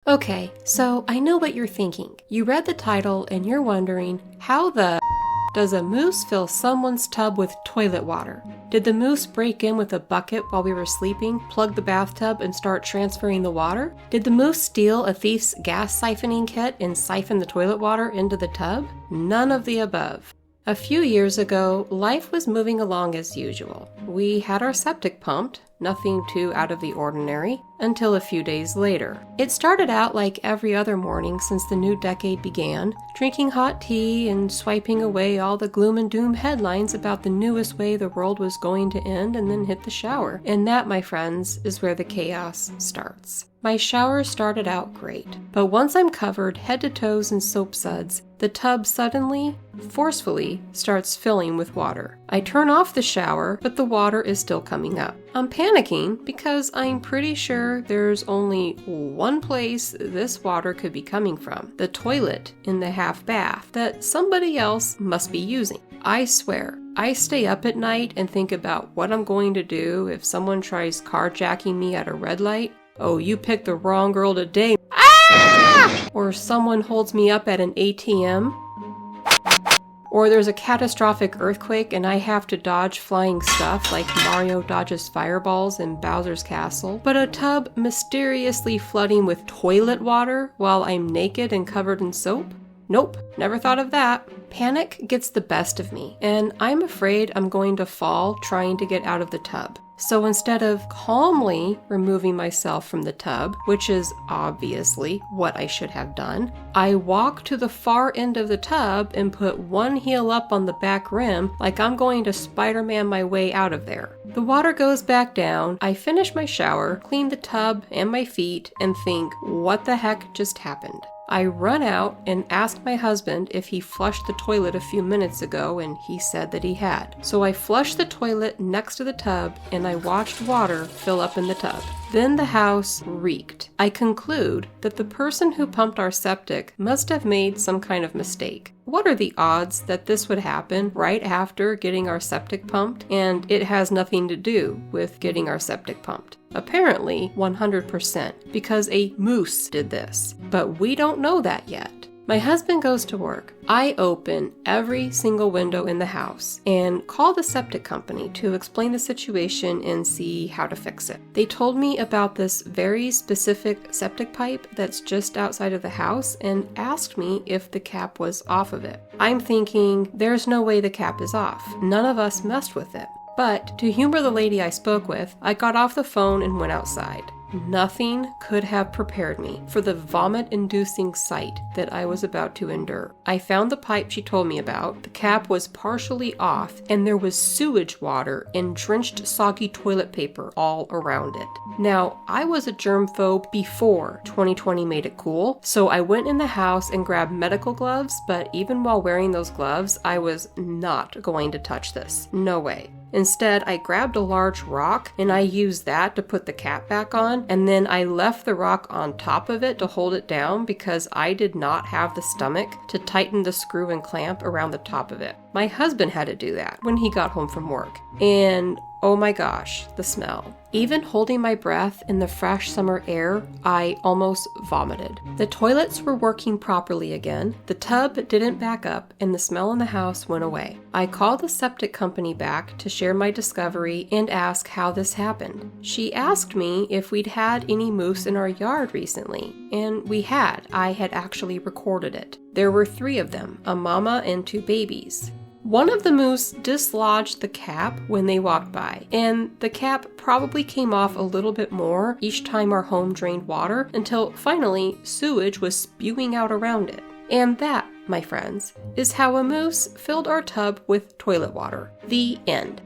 Okay, so I know what you're thinking. You read the title and you're wondering, how the does a moose fill someone's tub with toilet water? Did the moose break in with a bucket while we were sleeping, plug the bathtub, and start transferring the water? Did the moose steal a thief's gas siphoning kit and siphon the toilet water into the tub? None of the above. A few years ago, life was moving along as usual. We had our septic pumped, nothing too out of the ordinary, until a few days later. It started out like every other morning since the new decade began, drinking hot tea and swiping away all the gloom and doom headlines about the newest way the world was going to end, and then hit the shower. And that, my friends, is where the chaos starts. My shower started out great, but once I'm covered head to toes in soap suds, the tub suddenly, forcefully, starts filling with water. I turn off the shower, but the water is still coming up. I'm panicking because I'm pretty sure there's only one place this water could be coming from, the toilet in the half bath that somebody else must be using. I swear, I stay up at night and think about what I'm going to do if someone tries carjacking me at a red light. Oh, you picked the wrong girl today. Ah! Or someone holds me up at an ATM. Or there's a catastrophic earthquake and I have to dodge flying stuff like Mario dodges fireballs in Bowser's Castle. But a tub mysteriously flooding with toilet water while I'm naked and covered in soap? Nope, never thought of that. Panic gets the best of me, and I'm afraid I'm going to fall trying to get out of the tub. So instead of calmly removing myself from the tub, which is obviously what I should have done, I walk to the far end of the tub and put one heel up on the back rim like I'm going to Spider-Man my way out of there. The water goes back down, I finish my shower, clean the tub and my feet, and think, what the heck just happened? I run out and ask my husband if he flushed the toilet a few minutes ago, and he said that he had. So I flushed the toilet next to the tub and I watched water fill up in the tub. Then the house reeked. I conclude that the person who pumped our septic must have made some kind of mistake. What are the odds that this would happen right after getting our septic pumped, and it has nothing to do with getting our septic pumped? Apparently 100%, because a moose did this. But we don't know that yet. My husband goes to work. I open every single window in the house and call the septic company to explain the situation and see how to fix it. They told me about this very specific septic pipe that's just outside of the house and asked me if the cap was off of it. I'm thinking, there's no way the cap is off. None of us messed with it. But to humor the lady I spoke with, I got off the phone and went outside. Nothing could have prepared me for the vomit-inducing sight that I was about to endure. I found the pipe she told me about. The cap was partially off, and there was sewage water and drenched soggy toilet paper all around it. Now, I was a germphobe before 2020 made it cool, so I went in the house and grabbed medical gloves, but even while wearing those gloves, I was not going to touch this. No way. Instead, I grabbed a large rock and I used that to put the cap back on, and then I left the rock on top of it to hold it down because I did not have the stomach to tighten the screw and clamp around the top of it. My husband had to do that when he got home from work. And oh my gosh, the smell. Even holding my breath in the fresh summer air, I almost vomited. The toilets were working properly again, the tub didn't back up, and the smell in the house went away. I called the septic company back to share my discovery and ask how this happened. She asked me if we'd had any moose in our yard recently, and we had. I had actually recorded it. There were 3 of them, a mama and 2 babies. One of the moose dislodged the cap when they walked by, and the cap probably came off a little bit more each time our home drained water until finally sewage was spewing out around it. And that, my friends, is how a moose filled our tub with toilet water. The end.